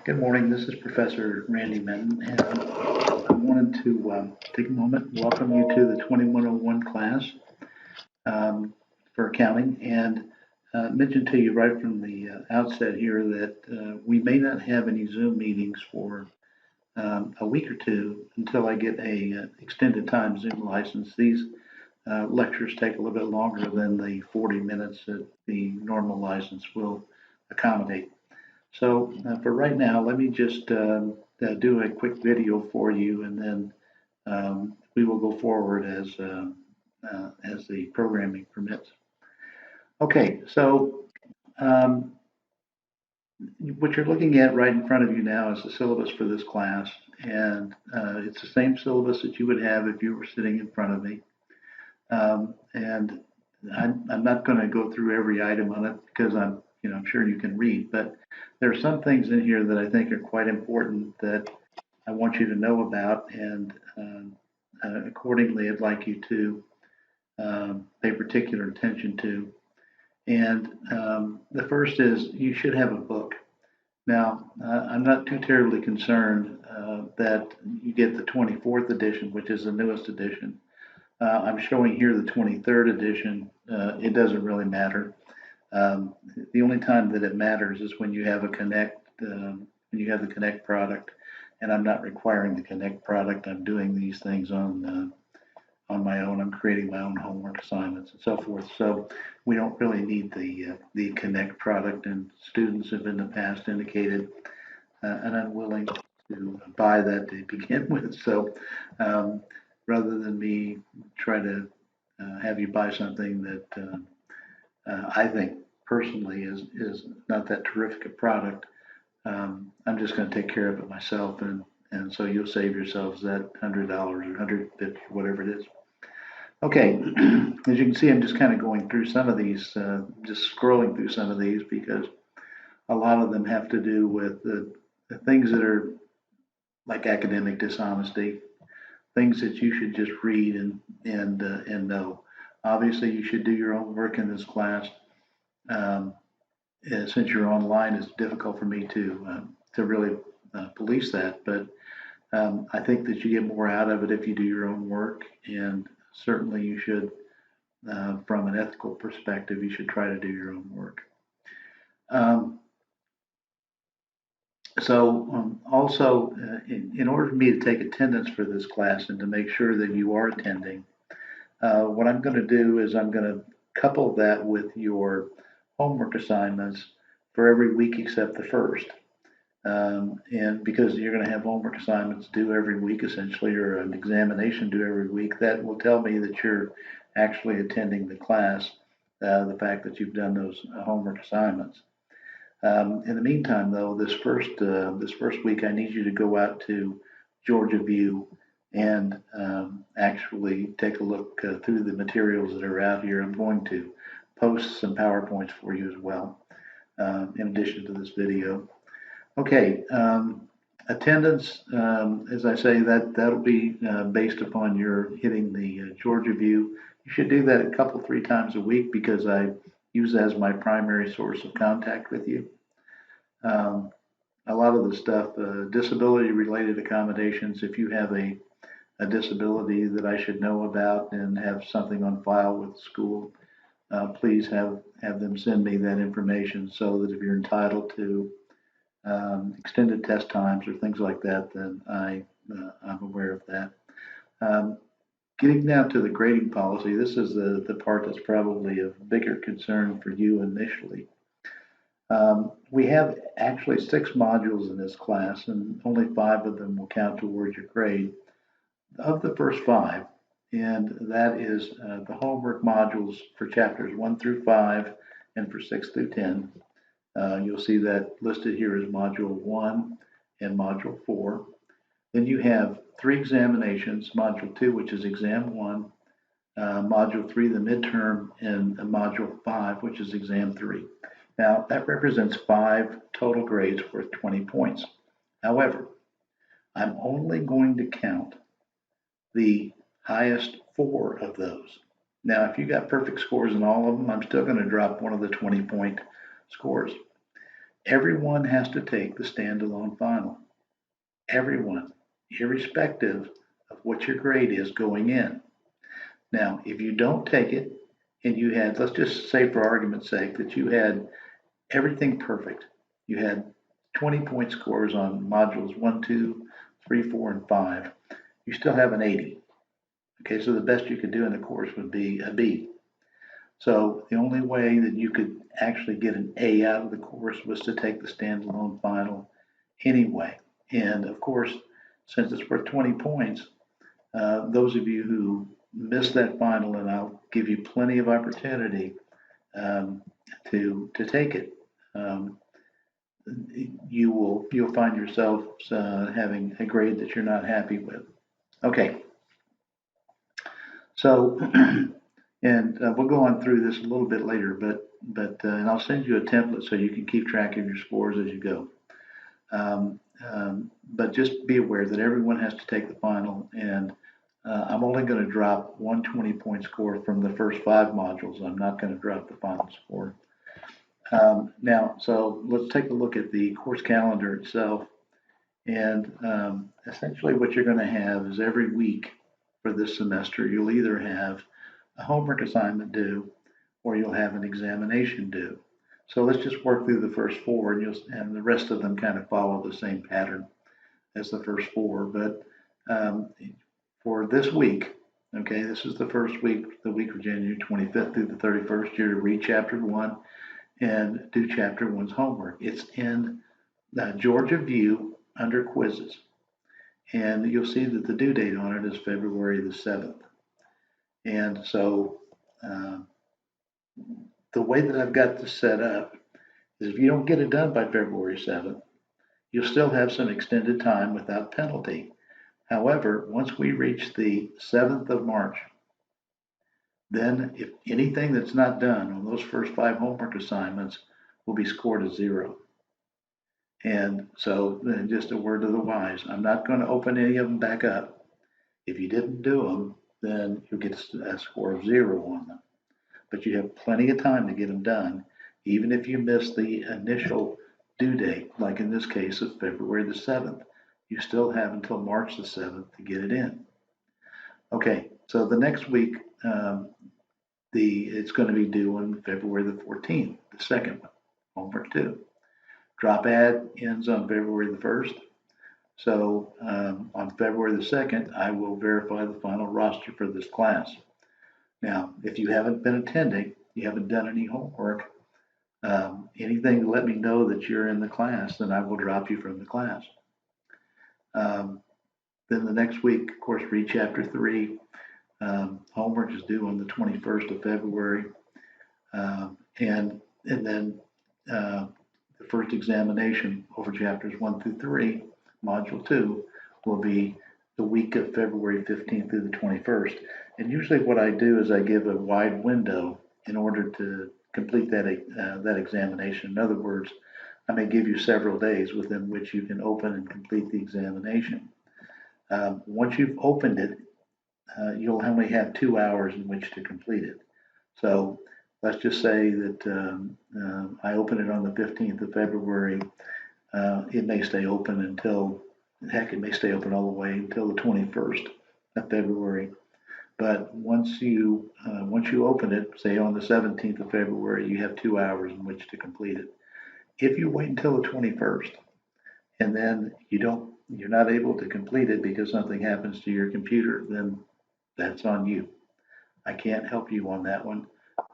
Good morning. This is Professor Randy Menton, and I wanted to take a moment and welcome you to the 2101 class for accounting and mention to you right from the outset here that we may not have any Zoom meetings for a week or two until I get a extended time Zoom license. These lectures take a little bit longer than the 40 minutes that the normal license will accommodate. So for right now, let me just do a quick video for you, and then we will go forward as the programming permits. Okay, so um, what you're looking at right in front of you now is the syllabus for this class, and it's the same syllabus that you would have if you were sitting in front of me. And I'm not going to go through every item on it because I'm sure you can read, but there are some things in here that I think are quite important that I want you to know about, and accordingly, I'd like you to pay particular attention to. And the first is you should have a book. Now, I'm not too terribly concerned that you get the 24th edition, which is the newest edition. I'm showing here the 23rd edition. It doesn't really matter. The only time that it matters is when you have a when you have the Connect product, and I'm not requiring the Connect product. I'm doing these things on my own. I'm creating my own homework assignments and so forth. So we don't really need the Connect product, and students have in the past indicated an unwilling to buy that to begin with. So rather than me try to have you buy something that I think personally is not that terrific a product, I'm just going to take care of it myself, and so you'll save yourselves that $100 or $150, whatever it is. Okay, as you can see, I'm just kind of going through some of these, just scrolling through some of these because a lot of them have to do with the things that are like academic dishonesty, things that you should just read and know. Obviously, you should do your own work in this class. Um, since you're online, it's difficult for me to really police that, but I think that you get more out of it if you do your own work, and certainly you should, from an ethical perspective, you should try to do your own work. Um, also, in order for me to take attendance for this class and to make sure that you are attending, what I'm going to do is I'm going to couple that with your homework assignments for every week except the first. And because you're going to have homework assignments due every week, essentially, or an examination due every week, that will tell me that you're actually attending the class, the fact that you've done those homework assignments. In the meantime, though, this first week, I need you to go out to Georgia View and actually take a look through the materials that are out here. I'm going to post some PowerPoints for you as well, in addition to this video. Okay, attendance, as I say, that'll be based upon your hitting the Georgia View. You should do that a couple, 3 times a week because I use that as my primary source of contact with you. A lot of the stuff, disability-related accommodations, if you have a disability that I should know about and have something on file with the school, please have them send me that information so that if you're entitled to extended test times or things like that, then I'm aware of that. Getting down to the grading policy, this is the part that's probably of bigger concern for you initially. We have actually 6 modules in this class, and only 5 of them will count towards your grade. Of the first 5, and that is the homework modules for chapters 1 through 5 and for 6 through 10. You'll see that listed here as Module 1 and Module 4. Then you have 3 examinations, Module 2, which is Exam 1, Module 3, the midterm, and Module 5, which is Exam 3. Now, that represents 5 total grades worth 20 points. However, I'm only going to count the highest 4 of those. Now, if you got perfect scores in all of them, I'm still going to drop one of the 20-point scores. Everyone has to take the standalone final. Everyone, irrespective of what your grade is going in. Now, if you don't take it and you had, let's just say for argument's sake, that you had everything perfect. You had 20-point scores on modules 1, 2, 3, 4, and 5. You still have an 80. Okay, so the best you could do in the course would be a B. So the only way that you could actually get an A out of the course was to take the standalone final anyway. And of course, since it's worth 20 points, those of you who missed that final, and I'll give you plenty of opportunity um, to take it. You'll find yourself having a grade that you're not happy with. Okay, so and we'll go on through this a little bit later, and I'll send you a template so you can keep track of your scores as you go. But just be aware that everyone has to take the final, and I'm only going to drop one 20-point score from the first 5 modules. I'm not going to drop the final score. Now, so let's take a look at the course calendar itself. And essentially what you're going to have is every week for this semester, you'll either have a homework assignment due or you'll have an examination due. So let's just work through the first 4, and the rest of them kind of follow the same pattern as the first 4. But for this week, okay, this is the first week, the week of January 25th through the 31st, you're to read chapter 1 and do chapter 1's homework. It's in Georgia View under quizzes. And you'll see that the due date on it is February the 7th. And so the way that I've got this set up is if you don't get it done by February 7th, you'll still have some extended time without penalty. However, once we reach the 7th of March, then if anything that's not done on those first 5 homework assignments will be scored as 0. And so then just a word to the wise, I'm not going to open any of them back up. If you didn't do them, then you'll get a score of 0 on them. But you have plenty of time to get them done, even if you miss the initial due date, like in this case of February the 7th. You still have until March the 7th to get it in. Okay, so the next week, it's going to be due on February the 14th, the second one, homework 2. Drop add ends on February the 1st. So on February the 2nd, I will verify the final roster for this class. Now, if you haven't been attending, you haven't done any homework, anything to let me know that you're in the class, then I will drop you from the class. Then the next week, of course, read chapter 3. Homework is due on the 21st of February. And then the first examination over chapters 1 through 3, module 2, will be the week of February 15th through the 21st. And usually what I do is I give a wide window in order to complete that examination. In other words, I may give you several days within which you can open and complete the examination. Once you've opened it, you'll only have 2 hours in which to complete it. So let's just say that I open it on the 15th of February. It may stay open until, heck, it may stay open all the way until the 21st of February. But once you open it, say on the 17th of February, you have 2 hours in which to complete it. If you wait until the 21st and then you're not able to complete it because something happens to your computer, then that's on you. I can't help you on that one.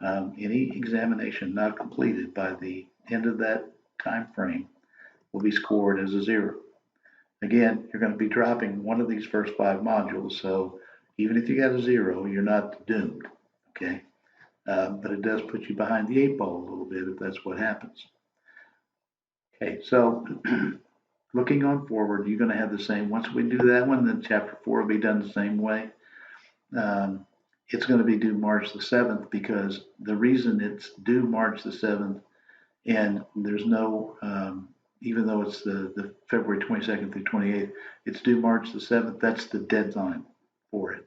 Any examination not completed by the end of that time frame will be scored as a 0. Again, you're going to be dropping one of these first 5 modules, so even if you got a 0, you're not doomed, okay? But it does put you behind the 8 ball a little bit if that's what happens. Okay, so looking on forward, you're going to have the same. Once we do that one, then chapter 4 will be done the same way. It's going to be due March the 7th because the reason it's due March the 7th and there's no, even though it's the February 22nd through 28th, it's due March the 7th. That's the deadline for it.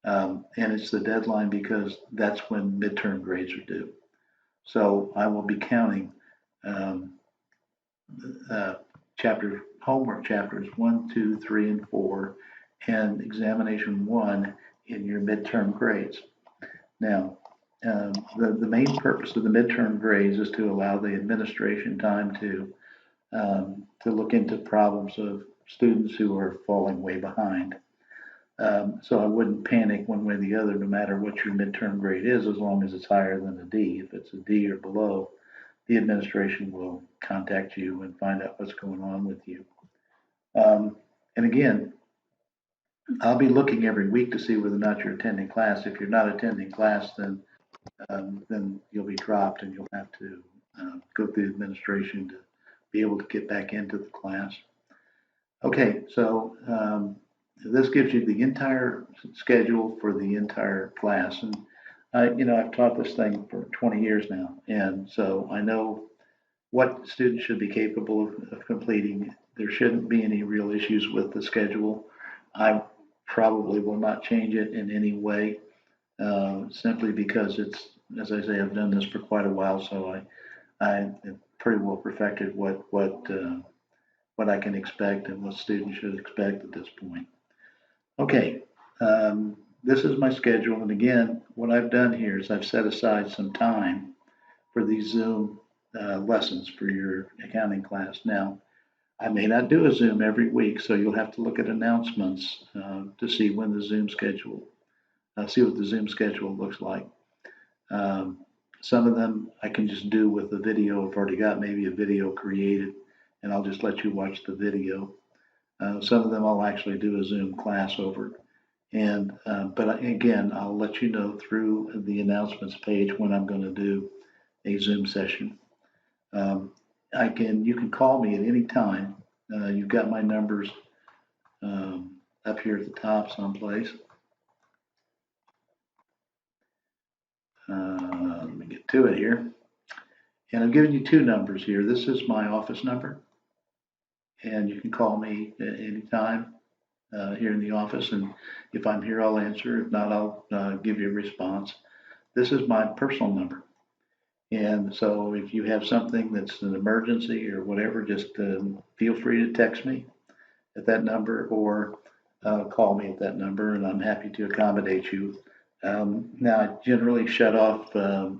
And it's the deadline because that's when midterm grades are due. So I will be counting homework chapters 1, 2, 3, and 4, and examination 1 in your midterm grades. Now, the main purpose of the midterm grades is to allow the administration time to look into problems of students who are falling way behind. So I wouldn't panic one way or the other, no matter what your midterm grade is, as long as it's higher than a D. If it's a D or below, the administration will contact you and find out what's going on with you. And again, I'll be looking every week to see whether or not you're attending class. If you're not attending class, then you'll be dropped and you'll have to go through the administration to be able to get back into the class. Okay, so this gives you the entire schedule for the entire class. And I've taught this thing for 20 years now, and so I know what students should be capable of completing. There shouldn't be any real issues with the schedule. I probably will not change it in any way, simply because it's, as I say, I've done this for quite a while, so I have pretty well perfected what I can expect and what students should expect at this point. Okay, this is my schedule, and again, what I've done here is I've set aside some time for these Zoom lessons for your accounting class. Now, I may not do a Zoom every week, so you'll have to look at announcements to see when the Zoom schedule, see what the Zoom schedule looks like. Um, some of them I can just do with the video. I've already got maybe a video created, and I'll just let you watch the video. Some of them I'll actually do a Zoom class over. But again, I'll let you know through the announcements page when I'm going to do a Zoom session. Um, you can call me at any time. You've got my numbers up here at the top someplace. Let me get to it here. And I've given you two numbers here. This is my office number, and you can call me at any time here in the office. And if I'm here, I'll answer. If not, I'll give you a response. This is my personal number. And so if you have something that's an emergency or whatever, just feel free to text me at that number or call me at that number, and I'm happy to accommodate you. Now, I generally shut off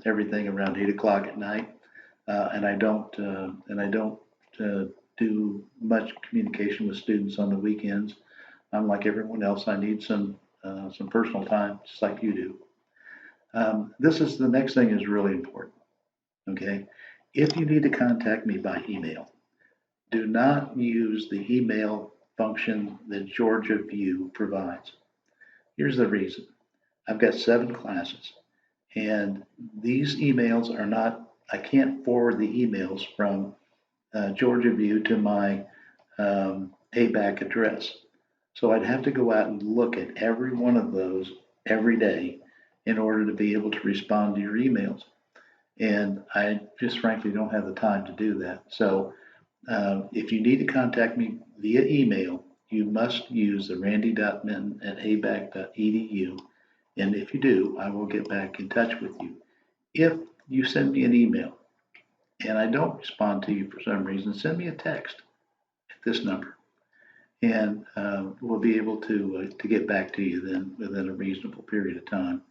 everything around 8 o'clock at night, and I don't do much communication with students on the weekends. I'm like everyone else. I need some personal time, just like you do. This is the next thing is really important. Okay, if you need to contact me by email, do not use the email function that Georgia View provides. Here's the reason. I've got 7 classes, and these emails are not, I can't forward the emails from Georgia View to my ABAC address. So I'd have to go out and look at every one of those every day in order to be able to respond to your emails. And I just frankly don't have the time to do that. So if you need to contact me via email, you must use the randy.minton@abac.edu. And if you do, I will get back in touch with you. If you send me an email and I don't respond to you for some reason, send me a text at this number. And we'll be able to get back to you then within a reasonable period of time.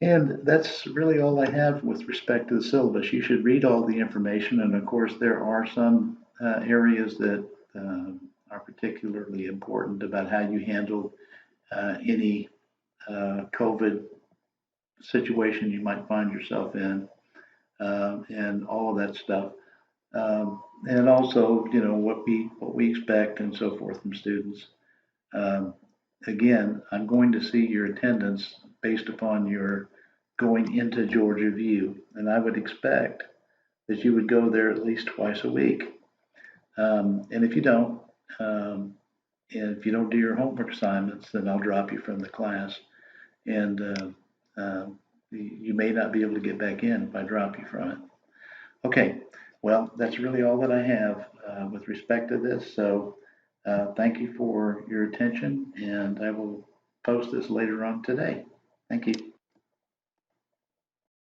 And that's really all I have with respect to the syllabus. You should read all the information, and of course, there are some areas that are particularly important about how you handle any COVID situation you might find yourself in, and all of that stuff. And also, what we expect and so forth from students. Um, Again, I'm going to see your attendance based upon your going into Georgia View, and I would expect that you would go there at least twice a week. And if you don't, and if you don't do your homework assignments, then I'll drop you from the class, and you may not be able to get back in if I drop you from it. Okay, well, that's really all that I have with respect to this. So thank you for your attention, and I will post this later on today. Thank you.